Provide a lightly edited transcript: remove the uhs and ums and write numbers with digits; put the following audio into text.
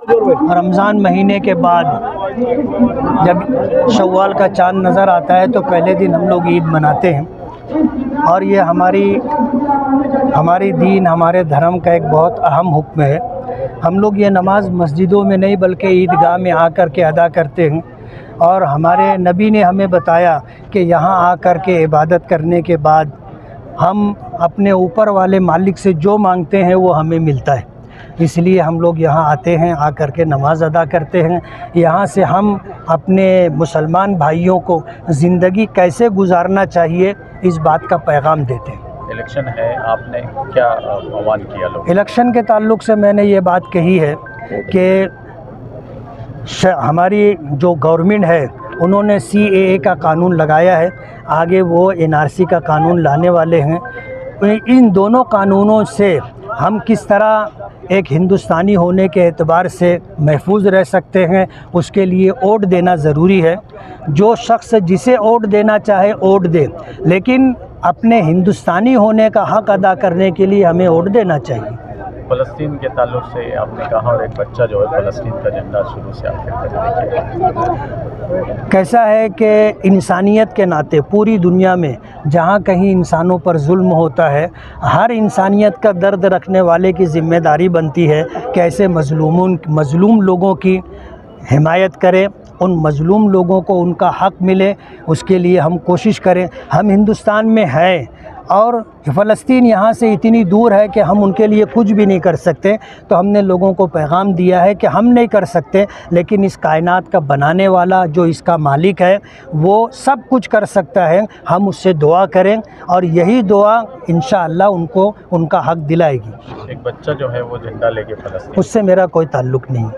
رمضان مہینے کے بعد جب شوال کا چاند نظر آتا ہے تو پہلے دن ہم لوگ عید مناتے ہیں، اور یہ ہماری دین، ہمارے دھرم کا ایک بہت اہم حکم ہے۔ ہم لوگ یہ نماز مسجدوں میں نہیں بلکہ عیدگاہ میں آ کر کے ادا کرتے ہیں، اور ہمارے نبی نے ہمیں بتایا کہ یہاں آ کر کے عبادت کرنے کے بعد ہم اپنے اوپر والے مالک سے جو مانگتے ہیں وہ ہمیں ملتا ہے۔ اس لیے ہم لوگ یہاں آتے ہیں، آ کر کے نماز ادا کرتے ہیں۔ یہاں سے ہم اپنے مسلمان بھائیوں کو زندگی کیسے گزارنا چاہیے اس بات کا پیغام دیتے ہیں۔ الیکشن ہے، آپ نے کیا آہوان کیا لوگ؟ الیکشن کے تعلق سے میں نے یہ بات کہی ہے کہ ہماری جو گورنمنٹ ہے انہوں نے CAA کا قانون لگایا ہے، آگے وہ NRC کا قانون لانے والے ہیں۔ ان دونوں قانونوں سے ہم کس طرح ایک ہندوستانی ہونے کے اعتبار سے محفوظ رہ سکتے ہیں، اس کے لیے ووٹ دینا ضروری ہے۔ جو شخص جسے ووٹ دینا چاہے ووٹ دے، لیکن اپنے ہندوستانی ہونے کا حق ادا کرنے کے لیے ہمیں ووٹ دینا چاہیے۔ فلسطین کے تعلق سے آپ نے کہا، اور ایک بچہ جو ہے فلسطین کا جھنڈا شروع سے آپ کے کیسا ہے کہ انسانیت کے ناطے پوری دنیا میں جہاں کہیں انسانوں پر ظلم ہوتا ہے، ہر انسانیت کا درد رکھنے والے کی ذمہ داری بنتی ہے کہ ایسے مظلوم لوگوں کی حمایت کرے، ان مظلوم لوگوں کو ان کا حق ملے، اس کے لیے ہم کوشش کریں۔ ہم ہندوستان میں ہیں اور فلسطین یہاں سے اتنی دور ہے کہ ہم ان کے لیے کچھ بھی نہیں کر سکتے، تو ہم نے لوگوں کو پیغام دیا ہے کہ ہم نہیں کر سکتے، لیکن اس کائنات کا بنانے والا جو اس کا مالک ہے وہ سب کچھ کر سکتا ہے۔ ہم اس سے دعا کریں اور یہی دعا انشاءاللہ ان کو ان کا حق دلائے گی۔ ایک بچہ جو ہے وہ جھنڈا لے کے فلسطین، اس سے میرا کوئی تعلق نہیں۔